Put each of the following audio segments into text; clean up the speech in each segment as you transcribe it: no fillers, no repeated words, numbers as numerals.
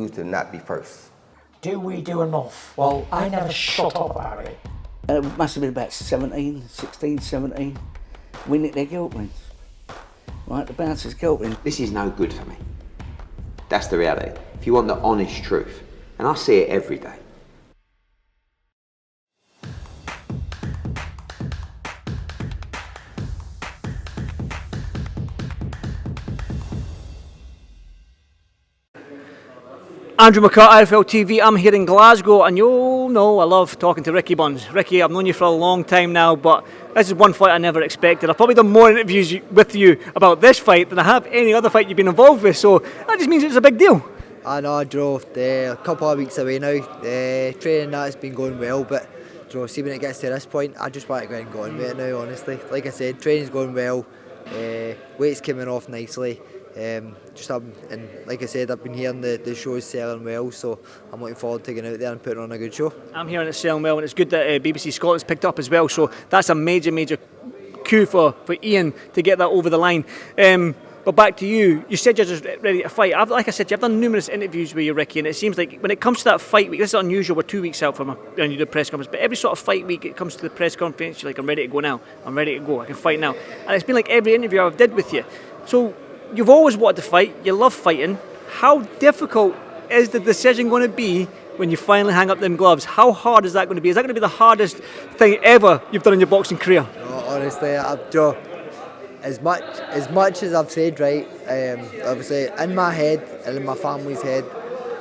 choose to not be first? Do we do enough? Well, I never shut up about it. It must have been about 16, 17. We nicked their guilt rings. Right, the bouncer's guilt ring. This is no good for me. That's the reality. If you want the honest truth, and I see it every day. Andrew McCART, IFL TV. I'm here in Glasgow, and you'll know I love talking to Ricky Buns. Ricky, I've known you for a long time now, but this is one fight I never expected. I've probably done more interviews with you about this fight than I have any other fight you've been involved with, so that just means it's a big deal. I know, I drove a couple of weeks away now. Training that's been going well, but see when it gets to this point, I just want to go and go on with it now, honestly. Like I said, training's going well, weight's coming off nicely. And like I said, I've been hearing the show's selling well, so I'm looking forward to getting out there and putting on a good show. I'm hearing it's selling well, and it's good that BBC Scotland's picked up as well, so that's a major coup for Ian to get that over the line. But back to you, you said you're just ready to fight. Like I said, you've done numerous interviews with you, Ricky, and it seems like when it comes to that fight week, this is unusual, we're 2 weeks out from when you do a press conference, but every sort of fight week it comes to the press conference, you're like, I'm ready to go now, I'm ready to go, I can fight now. And it's been like every interview I've did with you. So you've always wanted to fight, you love fighting. How difficult is the decision going to be when you finally hang up them gloves? How hard is that going to be? Is that going to be the hardest thing ever you've done in your boxing career? No, honestly, as much as I've said, right, obviously in my head and in my family's head,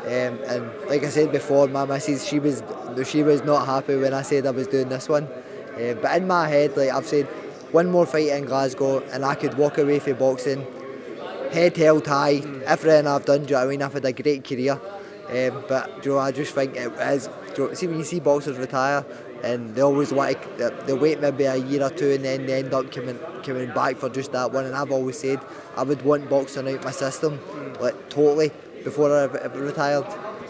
and like I said before, my missus, she was not happy when I said I was doing this one. But in my head, like I've said, one more fight in Glasgow and I could walk away from boxing, head held high, everything I've done, do you know what I mean? I've had a great career. But I just think it is, see when you see boxers retire and they always want to, they wait maybe a year or two and then they end up coming back for just that one, and I've always said I would want boxing out my system, like totally, before I ever retired.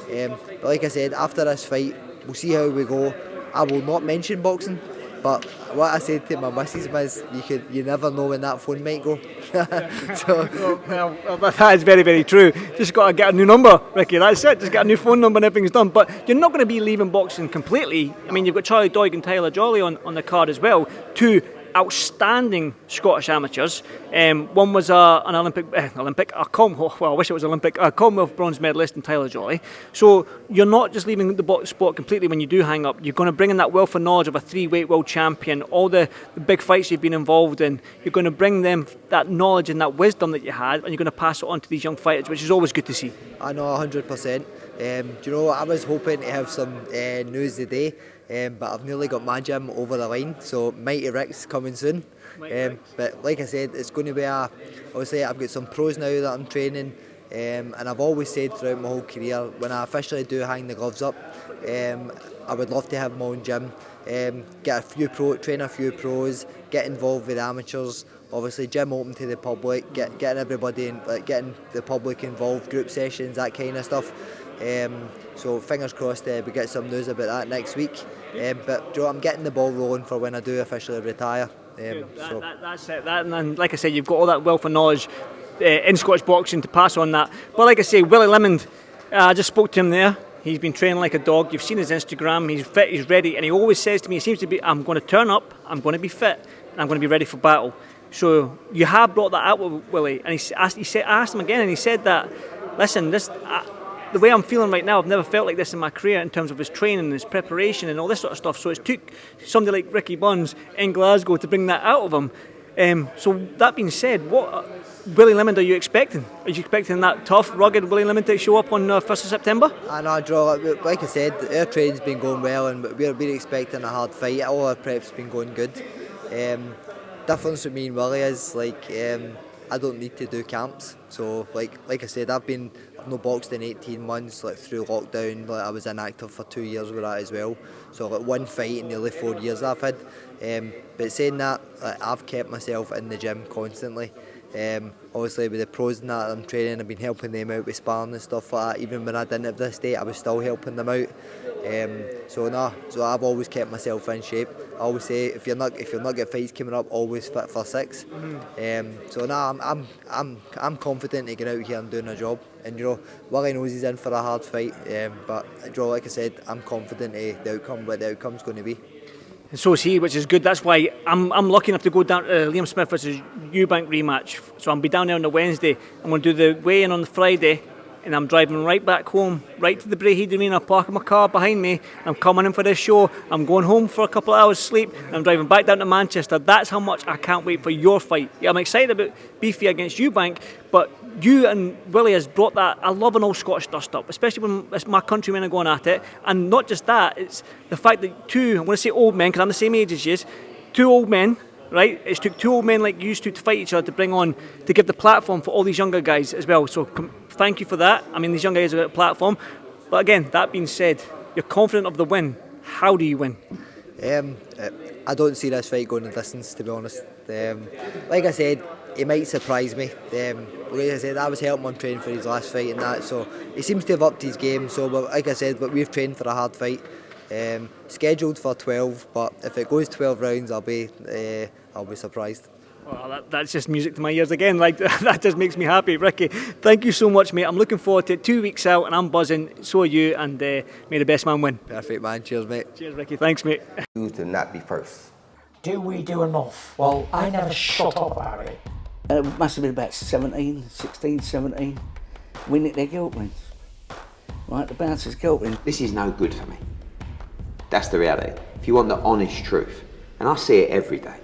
But like I said, after this fight, we'll see how we go. I will not mention boxing, but what I said to my missus was, you never know when that phone might go. Well, that is very true. Just got to get a new number, Ricky, that's it. Just get a new phone number and everything's done. But you're not going to be leaving boxing completely. I mean, you've got Charlie Doig and Tyler Jolly on the card as well, two outstanding Scottish amateurs. One was a Commonwealth bronze medalist in Tyler Jolly. So you're not just leaving the sport completely when you do hang up. You're going to bring in that wealth of knowledge of a 3-weight world champion, all the big fights you've been involved in. You're going to bring them that knowledge and that wisdom that you had, and you're going to pass it on to these young fighters, which is always good to see. I know, 100%. Do you know, I was hoping to have some news today, but I've nearly got my gym over the line, so Mighty Rick's coming soon. But like I said, it's going to be obviously I've got some pros now that I'm training, and I've always said throughout my whole career, when I officially do hang the gloves up, I would love to have my own gym, train a few pros, get involved with amateurs, obviously gym open to the public, getting everybody in, like getting the public involved, group sessions, that kind of stuff. So fingers crossed we get some news about that next week. But I'm getting the ball rolling for when I do officially retire. That's it. And like I said, you've got all that wealth of knowledge in Scottish boxing to pass on that. But like I say, Willie Limond, I just spoke to him there. He's been training like a dog. You've seen his Instagram. He's fit, he's ready, and he always says to me, he seems to be, I'm going to turn up, I'm going to be fit, and I'm going to be ready for battle. So you have brought that out with Willie, and I asked him again, and he said that, listen, the way I'm feeling right now, I've never felt like this in my career in terms of his training, his preparation and all this sort of stuff. So it took somebody like Ricky Buns in Glasgow to bring that out of him. So that being said, what Willie Limond are you expecting? Are you expecting that tough, rugged Willie Limond to show up on 1st of September? I know, like I said, our training's been going well and we're expecting a hard fight. All our prep's been going good. Difference with me and Willie is I don't need to do camps. So like I said, I've not boxed in 18 months, through lockdown. I was inactive for 2 years with that as well. So one fight in nearly 4 years I've had. But saying that, I've kept myself in the gym constantly. Obviously with the pros and that I'm training, I've been helping them out with sparring and stuff like that. Even when I didn't have this date, I was still helping them out. So I've always kept myself in shape. I always say if you're not getting fights coming up, always fit for 6. I'm confident to get out here and doing a job. And Willie knows he's in for a hard fight. But like I said, I'm confident of the outcome, what the outcome's going to be. And so is he, which is good. That's why I'm lucky enough to go down to Liam Smith versus Eubank rematch. So I'll be down there on the Wednesday. I'm going to do the weigh-in on the Friday, and I'm driving right back home, right to the Braehead Arena, parking my car behind me. I'm coming in for this show. I'm going home for a couple of hours sleep, and I'm driving back down to Manchester. That's how much I can't wait for your fight. Yeah, I'm excited about Beefy against Eubank, but you and Willie has brought that. I love an old Scottish dust up, especially when it's my countrymen are going at it. And not just that, it's the fact that I'm going to say old men, because I'm the same age as you, two old men, right? It took two old men like you used to fight each other to give the platform for all these younger guys as well. So thank you for that. I mean, these young guys have got a platform. But again, that being said, you're confident of the win. How do you win? I don't see this fight going the distance, to be honest. Like I said, he might surprise me. Like I said, I was helping him train for his last fight and that, so he seems to have upped his game. So, like I said, we've trained for a hard fight. Scheduled for 12, but if it goes 12 rounds, I'll be surprised. Well, that's just music to my ears again. Like that just makes me happy, Ricky. Thank you so much, mate. I'm looking forward to it. 2 weeks out, and I'm buzzing. So are you. And may the best man win. Perfect, man. Cheers, mate. Cheers, Ricky. Thanks, mate. Choose to not be first. Do we do enough? Well, I never shut up about it. It must have been about 16, 17. We nicked their guilt rings. Right, the bouncer's guilt ring. This is no good for me. That's the reality. If you want the honest truth, and I see it every day,